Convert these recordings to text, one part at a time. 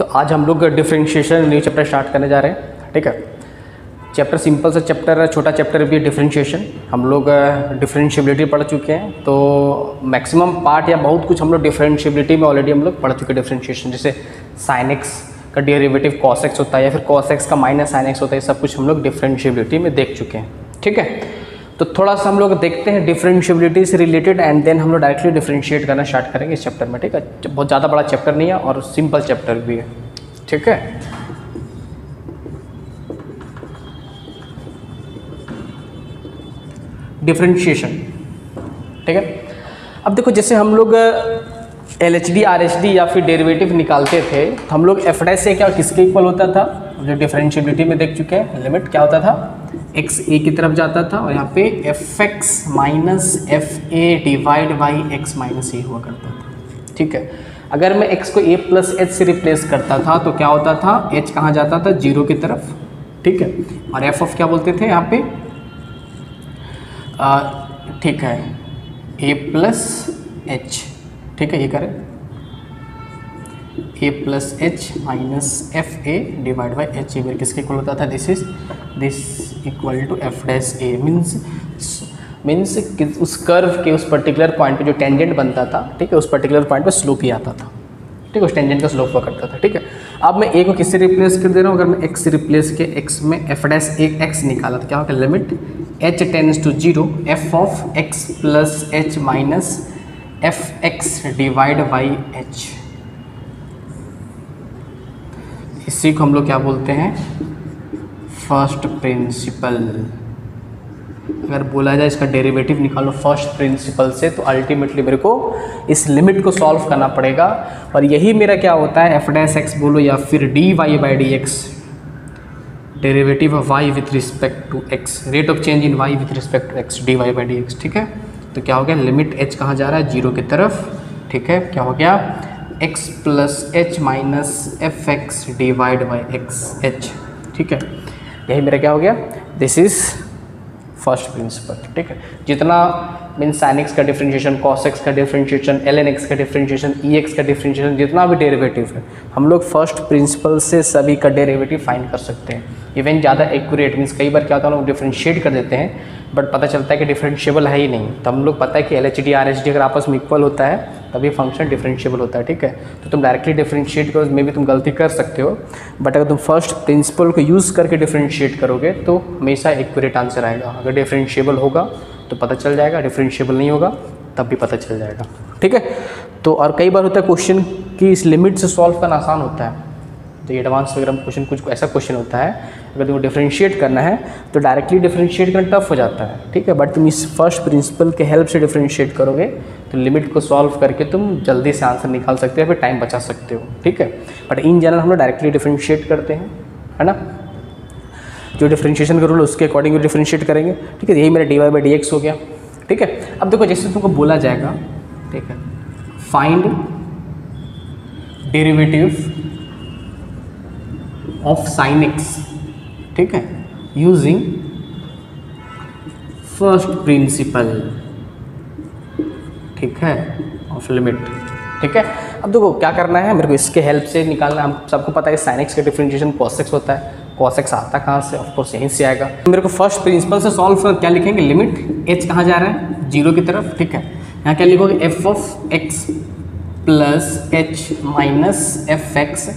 तो आज हम लोग डिफरेंशिएशन न्यू चैप्टर स्टार्ट करने जा रहे हैं। ठीक है, चैप्टर सिंपल सा चैप्टर है, छोटा चैप्टर भी है डिफरेंशिएशन। हम लोग डिफरेंशिएबिलिटी पढ़ चुके हैं, तो मैक्सिमम पार्ट या बहुत कुछ हम लोग डिफरेंशिएबिलिटी में ऑलरेडी हम लोग पढ़ चुके हैं। डिफरेंशिएशन जैसे साइन एक्स का डेरिवेटिव कॉस एक्स होता है या फिर कॉस एक्स का माइनस साइन एक्स होता है, सब कुछ हम लोग डिफरेंशिएबिलिटी में देख चुके हैं। ठीक है, तो थोड़ा सा हम लोग देखते हैं डिफरेंशिएबिलिटी से रिलेटेड एंड देन हम लोग डायरेक्टली डिफरेंशिएट करना स्टार्ट करेंगे इस चैप्टर में। ठीक है, बहुत ज़्यादा बड़ा चैप्टर नहीं है और सिंपल चैप्टर भी है। ठीक है, डिफरेंशिएशन। ठीक है, अब देखो जैसे हम लोग LHD RHD या फिर डेरिवेटिव निकालते थे तो हम लोग f' से क्या किसके इक्वल होता था, जो डिफरेंशिएबिलिटी में देख चुके हैं। लिमिट क्या होता था, x a की तरफ जाता था और यहाँ पे fx minus fa divide by x minus a हुआ करता था। ठीक है, अगर मैं x को a प्लस h से रिप्लेस करता था तो क्या होता था, h कहाँ जाता था, 0 की तरफ। ठीक है, और f क्या बोलते थे यहाँ पे, ठीक है, a प्लस h। ठीक है, ये करें a plus H minus F A divide by H. ये किसके इक्वल होता था, this equal to F dash A. Means उस कर्व के उस पर्टिकुलर पॉइंट पे जो टेंजेंट बनता था, ठीक है, उस पर्टिकुलर पॉइंट पे स्लोप ही आता था। ठीक है, उस टेंजेंट का स्लोप हुआ करता था। ठीक है, अब मैं ए को किससे रिप्लेस कर दे रहा हूँ, अगर मैं एक्स से रिप्लेस के एक्स में एफ डैश ए एक्स निकाला तो क्या होगा, limit H tends to 0 F of x plus H minus F x divide by H. इसी को हम लोग क्या बोलते हैं, फर्स्ट प्रिंसिपल। अगर बोला जाए इसका डेरिवेटिव निकालो फर्स्ट प्रिंसिपल से तो अल्टीमेटली मेरे को इस लिमिट को सॉल्व करना पड़ेगा। और यही मेरा क्या होता है, एफ डैश एक्स बोलो या फिर D Y by D X, derivative of Y with respect to X, rate of change in Y with respect to X, D Y by D X. ठीक है, तो क्या हो गया, लिमिट एच कहाँ जा रहा है, 0 की तरफ। ठीक है, क्या हो गया, x plus H minus F x divide by x H. ठीक है, यही मेरा क्या हो गया, दिस इज फर्स्ट प्रिंसिपल। ठीक है, जितना मीन साइन एक्स का डिफरेंशिएशन, कॉस एक्स का डिफरेंशिएशन, एल एन एक्स का डिफरेंशिएशन, ई एक्स का डिफरेंशिएशन, जितना भी डेरिवेटिव है हम लोग फर्स्ट प्रिंसिपल से सभी का डेरिवेटिव फाइंड कर सकते हैं। इवन ज़्यादा एक्यूरेट मीन्स कई बार क्या होता है, हम लोग डिफरेंशिएट कर देते हैं बट पता चलता है कि डिफरेंशिएबल है ही नहीं। तो हम लोग पता है कि LHD RHD अगर आपस में इक्वल होता है तभी फंक्शन डिफरेंशिएबल होता है। ठीक है, तो तुम डायरेक्टली डिफरेंशिएट करो, मे भी तुम गलती कर सकते हो, बट अगर तुम फर्स्ट प्रिंसिपल को यूज़ करके डिफरेंशिएट करोगे तो हमेशा एक्यूरेट आंसर आएगा। अगर डिफरेंशिएबल होगा तो पता चल जाएगा, डिफरेंशिएबल नहीं होगा तब भी पता चल जाएगा। ठीक है, तो और कई बार होता है क्वेश्चन की इस लिमिट से सॉल्व करना आसान होता है, तो ये एडवांस वगैरह क्वेश्चन कुछ ऐसा क्वेश्चन होता है अगर तुमको डिफरेंशिएट करना है तो डायरेक्टली डिफरेंशिएट करना टफ हो जाता है। ठीक है, बट तुम इस फर्स्ट प्रिंसिपल के हेल्प से डिफरेंशिएट करोगे तो लिमिट को सॉल्व करके तुम जल्दी से आंसर निकाल सकते हो, फिर टाइम बचा सकते हो। ठीक है, बट इन जनरल हम लोग डायरेक्टली डिफरेंशिएट करते हैं, है ना, जो डिफरेंशिएशन का रूल उसके अकॉर्डिंग डिफरेंशिएट करेंगे। ठीक है, यही मेरा D Y by D X हो गया। ठीक है, अब देखो जैसे तुमको बोला जाएगा, ठीक है, find derivative of sine x, ठीक है, यूजिंग फर्स्ट प्रिंसिपल, ठीक है, ऑफ लिमिट। ठीक है, अब देखो क्या करना है, मेरे को इसके हेल्प से निकालना है। हम सबको पता है साइन एक्स का डिफरेंशिएशन कॉस एक्स होता है, कॉस एक्स आता कहाँ से, ऑफकोर्स यहीं से आएगा। तो मेरे को फर्स्ट प्रिंसिपल से सॉल्व कर क्या लिखेंगे, लिमिट एच कहाँ जा रहा है, 0 की तरफ। ठीक है, यहाँ क्या लिखोगे, f of x plus H minus F x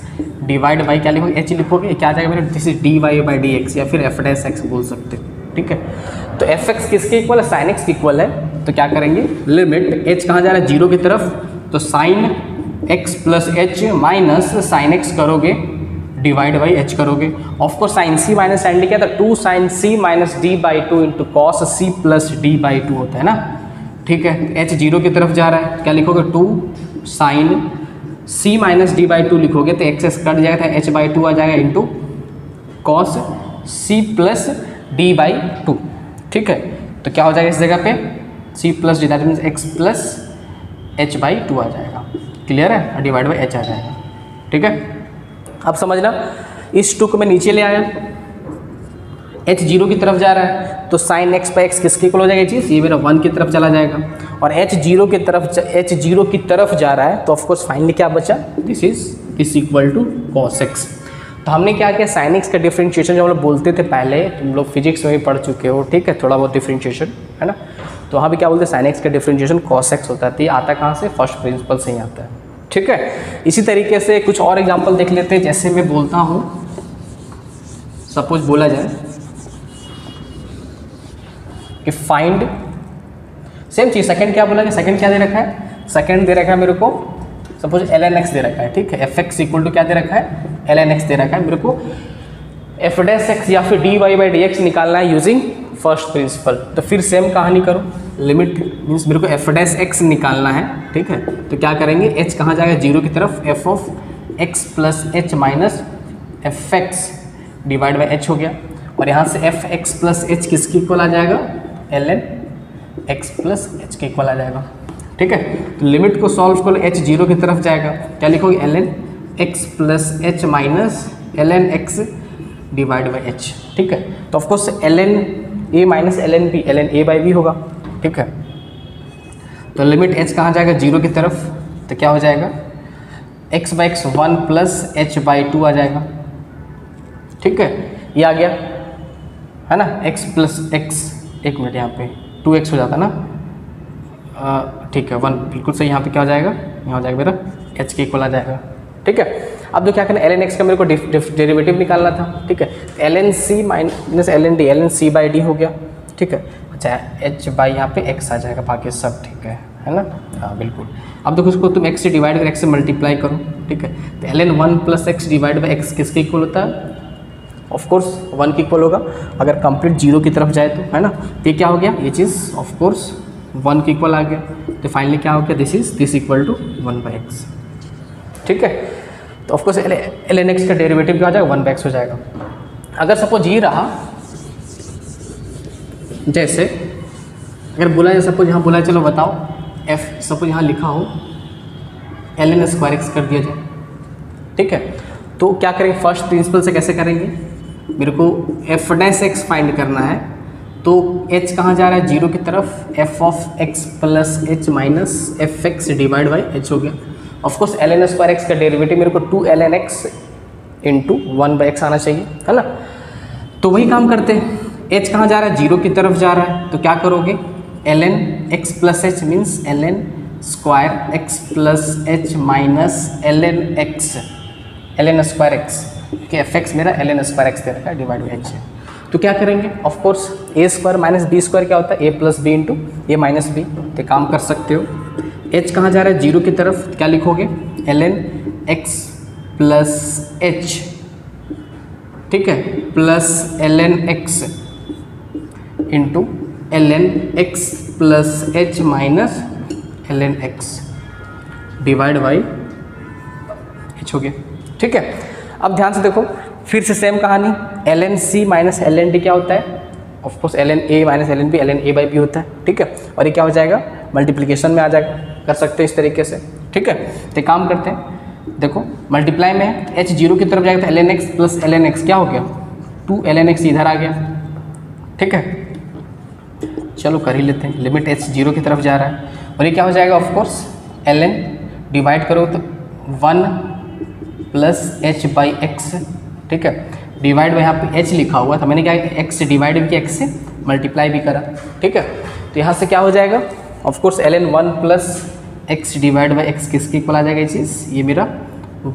divide by क्या लिखोगे, एच लिखोगे, क्या आ जाएगा मेरा, this is d Y by D x या फिर एफ डैश एक्स बोल सकते हो। ठीक है, तो एफ एक्स किसके इक्वल है, साइन एक्स के इक्वल है, तो क्या करेंगे, लिमिट एच कहाँ जा रहा है, 0 की तरफ, तो sine x plus H minus sine x करोगे डिवाइड बाई एच करोगे। Of course sine c minus sine d क्या था, 2 sine c minus d by 2 into cos c plus D by 2 होता है ना। ठीक है, एच 0 की तरफ जा रहा है, क्या लिखोगे, 2 sine c minus d by 2 लिखोगे तो एक्स कट जाएगा, एच बाई 2 आ जाएगा into cos c plus D by 2। ठीक है, तो क्या हो जाएगा इस जगह पे, c plus d, that means x plus H by 2 आ जाएगा। क्लियर है, डिवाइड बाई एच आ जाएगा। ठीक है, अब समझना, इस 2 को मैं नीचे ले आया, h 0 की तरफ जा रहा है तो साइन एक्स बाई एक्स किसके इक्वल हो जाएगा, चीज़ ये मेरा 1 की तरफ चला जाएगा। और h 0 की तरफ जा रहा है तो ऑफकोर्स फाइनली क्या बचा, this is is equal to cos x. तो हमने क्या किया, साइन एक्स का डिफरेंशिएशन जो हम लोग बोलते थे पहले, तुम लोग फिजिक्स में भी पढ़ चुके हो, ठीक है, थोड़ा बहुत डिफरेंशिएशन है ना। तो वहाँ भी क्या बोलते हैं, साइन एक्स का डिफरेंशिएशन कॉस एक्स होता है। तो ये आता कहाँ से, फर्स्ट प्रिंसिपल से ही आता है, ठीक है। इसी तरीके से कुछ और एग्जाम्पल देख लेते हैं। जैसे मैं बोलता हूँ, सपोज बोला जाए कि फाइंड, सेम चीज़, सेकंड क्या बोला, कि सेकंड क्या दे रखा है, सेकंड दे रखा है मेरे को, सपोज ln x दे रखा है, ठीक है, एफ एक्स इक्वल टू क्या दे रखा है, ln x दे रखा है मेरे को, एफ डैश एक्स या फिर dy बाई डी एक्स निकालना है यूजिंग फर्स्ट प्रिंसिपल। तो फिर सेम कहानी करो, लिमिट मीन्स मेरे को एफ डैश एक्स निकालना है, ठीक है। तो क्या करेंगे, h कहाँ जाएगा, जीरो की तरफ, F of x plus H minus F x divide by H हो गया, और यहाँ से एफ एक्स प्लस एच किसके इक्वल आ जाएगा, ln x प्लस एच के इक्वल आ जाएगा, ठीक है। तो लिमिट को सॉल्व करो, h जीरो की तरफ जाएगा, क्या लिखोगे, ln x plus H minus ln x divide by h, ठीक है। तो of course ln a minus ln b, ln a by b होगा, ठीक है। तो लिमिट h कहाँ जाएगा, जीरो की तरफ, तो क्या हो जाएगा, x by x 1 plus h by 2 आ जाएगा, ठीक है। ये आ गया है ना, x प्लस x, एक मिनट यहाँ पे 2x हो जाता ना, ठीक है 1 बिल्कुल सही, यहाँ पे क्या हो जाएगा, यहाँ हो जाएगा मेरा h के इक्वल आ जाएगा, ठीक है। अब जो क्या करना है, ln x का मेरे को डेरिवेटिव निकालना था, ठीक है। ln c minus ln d, ln c by D हो गया, ठीक है। अच्छा h बाई यहाँ पे x आ जाएगा, बाकी सब ठीक है ना, हाँ बिल्कुल। अब देखो उसको तुम x से डिवाइड कर x से मल्टीप्लाई करो, ठीक है। तो ln 1 plus x divide by x किसके इक्वल होता है, ऑफकोर्स 1 के इक्वल होगा, अगर कंप्लीट जीरो की तरफ जाए तो, है ना। तो ये क्या हो गया, ये चीज़ ऑफकोर्स 1 के इक्वल आ गया। तो फाइनली क्या हो गया, this equal to 1 by x, ठीक है। तो ऑफकोर्स ln x का डेरिवेटिव क्या हो जाएगा, 1 बाई एक्स हो जाएगा। अगर सपोज ये रहा, जैसे अगर बोला जाए, सपोज यहाँ बोला, चलो बताओ f, सपोज यहाँ लिखा हो ln स्क्वायर एक्स कर दिया जाए, ठीक है। तो क्या करेंगे, फर्स्ट प्रिंसिपल से कैसे करेंगे, मेरे को एफ डैश एक्स फाइंड करना है, तो h कहाँ जा रहा है, जीरो की तरफ, f of x plus H minus F x divide by h हो गया। ऑफकोर्स ln स्क्वायर एक्स का डेरिवेटिव मेरे को 2ln x into 1 by x आना चाहिए, है ना। तो वही काम करते हैं, h कहाँ जा रहा है, जीरो की तरफ जा रहा है, तो क्या करोगे, ln x plus H means ln square x plus H minus ln x, ln square x के एफ एक्स मेरा ln स्क्वायर एक्स दे रखा है डिवाइड बाई एच है। तो क्या करेंगे, ऑफकोर्स ए स्क्वायर माइनस बी स्क्वायर क्या होता है, ए प्लस बी इंटू ए माइनस बी। तो काम कर सकते हो, h कहाँ जा रहा है, जीरो की तरफ, तो क्या लिखोगे, ln x प्लस एच, ठीक है, plus ln x into ln x plus H minus ln x divide by h हो गया, ठीक है। अब ध्यान से देखो, फिर से सेम कहानी, ln c minus ln d क्या होता है, of course ln a minus ln b, ln a by b होता है, ठीक है। और ये क्या हो जाएगा, मल्टीप्लिकेशन में आ जाएगा, कर सकते हैं इस तरीके से, ठीक है। तो काम करते हैं, देखो मल्टीप्लाई में h जीरो की तरफ जाएगा, तो ln x plus ln x क्या हो गया, 2ln x इधर आ गया, ठीक है। चलो कर ही लेते हैं, लिमिट h जीरो की तरफ जा रहा है, और ये क्या हो जाएगा, ऑफकोर्स ln डिवाइड करो तो 1 प्लस एच बाई एक्स, ठीक है, डिवाइड बाई यहाँ पे h लिखा हुआ था, मैंने क्या x से डिवाइड भी किया, x से मल्टीप्लाई भी करा, ठीक है। तो यहाँ से क्या हो जाएगा, of course ln 1 plus x divide by x किसके इक्वल आ जाएगा, ये चीज़, ये मेरा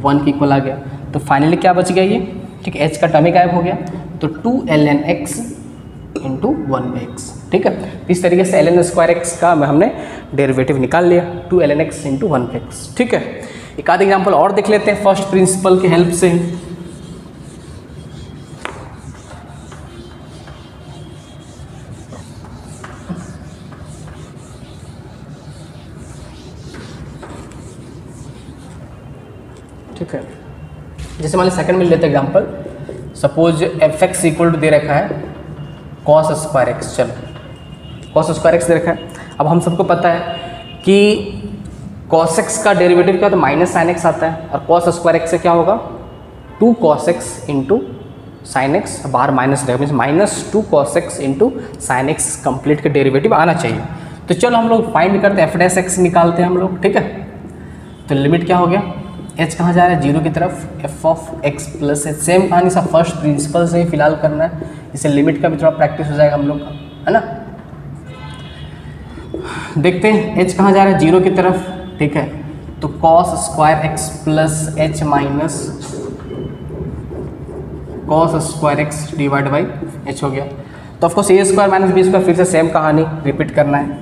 1 के इक्वल आ गया। तो फाइनली क्या बच गया ये, ठीक है, h का टर्म ही गायब हो गया, तो 2ln x into 1 by x, ठीक है। इस तरीके से ln स्क्वायर एक्स का हमने डेरिवेटिव निकाल लिया, 2ln x into 1 by x, ठीक है। एक आध एग्जाम्पल और देख लेते हैं फर्स्ट प्रिंसिपल की हेल्प से। ठीक है, जैसे मान लीजिए सेकंड में लेते हैं example, suppose f x equal to दे रखा है कॉस स्क्वायर एक्स, चलो कॉस स्क्वायर एक्स दे रखा है। अब हम सबको पता है कि कॉस एक्स का डेरिवेटिव क्या होता है, माइनस साइन एक्स आता है, और कॉस स्क्वायर एक्स से क्या होगा, 2 cos x into sine x, बाहर माइनस रहेगा, means minus 2 cos x into sine x complete का डेरिवेटिव आना चाहिए। तो चलो हम लोग फाइंड करते हैं, एफ डैश एक्स निकालते हैं हम लोग, ठीक है। तो लिमिट क्या हो गया, एच कहाँ जा रहा है, जीरो की तरफ, F of x plus H. Same कहानी सा फर्स्ट प्रिंसिपल से ही फिलहाल करना है, इससे लिमिट का भी थोड़ा प्रैक्टिस हो जाएगा हम लोग का, है ना। देखते हैं एच कहाँ जा रहा है, जीरो की तरफ, ठीक है। तो cos square x plus H minus cos square x divide by H हो गया। तो ऑफकोर्स ए स्क्वायर माइनस बी स्क्वायर, फिर से सेम कहानी रिपीट करना है,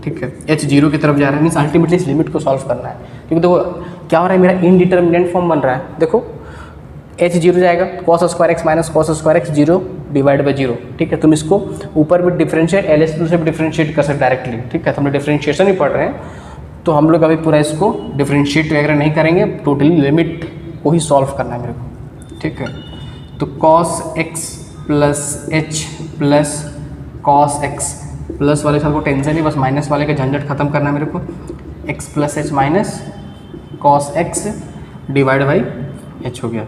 ठीक है। एच जीरो की तरफ जा रहा है, मीन्स अल्टीमेटली इस लिमिट को सॉल्व करना है, क्योंकि देखो क्या हो रहा है, मेरा इनडिटर्मिनेंट फॉर्म बन रहा है। देखो एच जीरो जाएगा, cos square x minus cos square x zero divide by zero, ठीक है। तुम इसको ऊपर भी डिफरेंशिएट एल एस से भी डिफरेंशिएट कर सकते डायरेक्टली, ठीक है। तो हम लोग डिफरेंशिएशन ही पढ़ रहे हैं, तो हम लोग अभी पूरा इसको डिफरेंशिएट वगैरह नहीं करेंगे, टोटली लिमिट को ही सॉल्व करना है मेरे को, ठीक है। तो cos x plus H plus cos x, plus वाले साल को टेंशन नहीं, बस माइनस वाले का झंझट खत्म करना है मेरे को। X plus H minus cos x divide by H हो गया,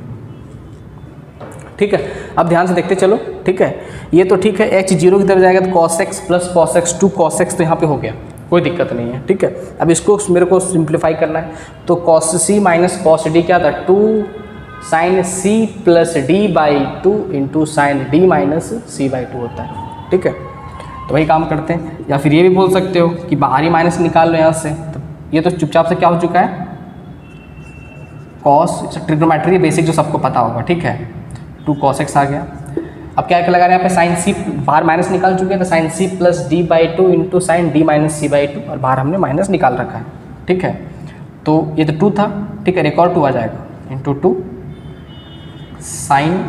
ठीक है। अब ध्यान से देखते चलो, ठीक है। ये तो ठीक है, एच जीरो की तरफ जाएगा तो cos x plus cos x two cos x, तो यहाँ पे हो गया, कोई दिक्कत नहीं है, ठीक है। अब इसको मेरे को सिंप्लीफाई करना है, तो cos c minus cos d क्या था, two sine C plus D by two into sine d minus c by two होता है, ठीक है। तो वही काम करते हैं, या फिर ये भी बोल सकते हो कि बाहरी माइनस निकाल लो यहाँ से। तो ये तो चुपचाप से क्या हो चुका है, कॉस ट्रिग्नोमेट्री बेसिक जो सबको पता होगा, ठीक है। टू कॉस एक्स आ गया। अब क्या लगा रहे हैं यहाँ पे, साइन सी बाहर माइनस निकाल चुके हैं, तो sine C plus D by two into sine d minus c by two, और बाहर हमने माइनस निकाल रखा है, ठीक है। तो ये तो टू था, ठीक है, एक और टू आ जाएगा into two sine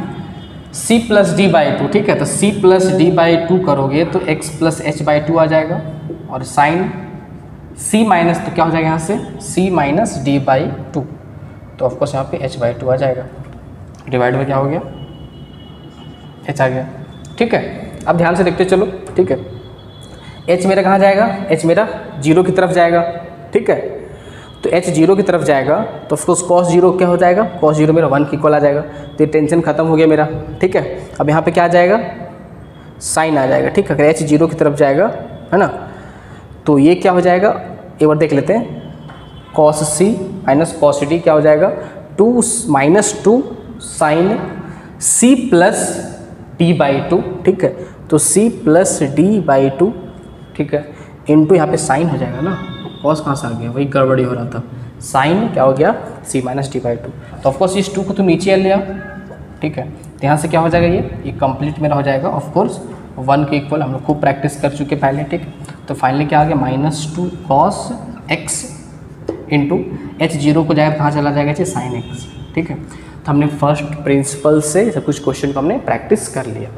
C plus D by two, ठीक है। तो सी प्लस डी बाई टू करोगे तो X plus H by two आ जाएगा, और साइन सी माइनस तो क्या हो जाएगा यहाँ से, सी माइनस डी बाई टू, तो ऑफकोर्स यहाँ पे एच बाई टू आ जाएगा, डिवाइड में क्या हो गया, एच आ गया, ठीक है। अब ध्यान से देखते चलो, ठीक है। एच मेरा कहाँ जाएगा, एच मेरा जीरो की तरफ जाएगा, ठीक है। तो एच जीरो की तरफ जाएगा तो ऑफकोर्स कॉस जीरो क्या हो जाएगा, कॉस जीरो मेरा वन की इक्वल आ जाएगा, तो ये टेंशन खत्म हो गया मेरा, ठीक है। अब यहाँ पे क्या आ जाएगा, साइन आ जाएगा, ठीक है। अगर एच जीरो की तरफ जाएगा, है ना, तो ये क्या हो जाएगा, एक बार देख लेते हैं, cos c minus cos d क्या हो जाएगा, two minus two sine C plus D by two, ठीक है। तो सी प्लस डी बाई टू, ठीक है, इंटू यहाँ पे साइन हो जाएगा ना, कॉस कहाँ से आ गया, वही गड़बड़ी हो रहा था, साइन क्या हो गया, सी माइनस डी बाई टू। तो ऑफकोर्स इस टू को तुम नीचे ले आओ, ठीक है। तो यहाँ से क्या हो जाएगा, ये कंप्लीट मेरा हो जाएगा ऑफकोर्स वन के इक्वल, हम लोग खूब प्रैक्टिस कर चुके पहले, ठीक। तो फाइनली क्या आ गया, minus two cos x into H zero को जाएगा कहाँ चला जाएगा, साइन एक्स, ठीक है। तो हमने फर्स्ट प्रिंसिपल से सब कुछ क्वेश्चन को हमने प्रैक्टिस कर लिया।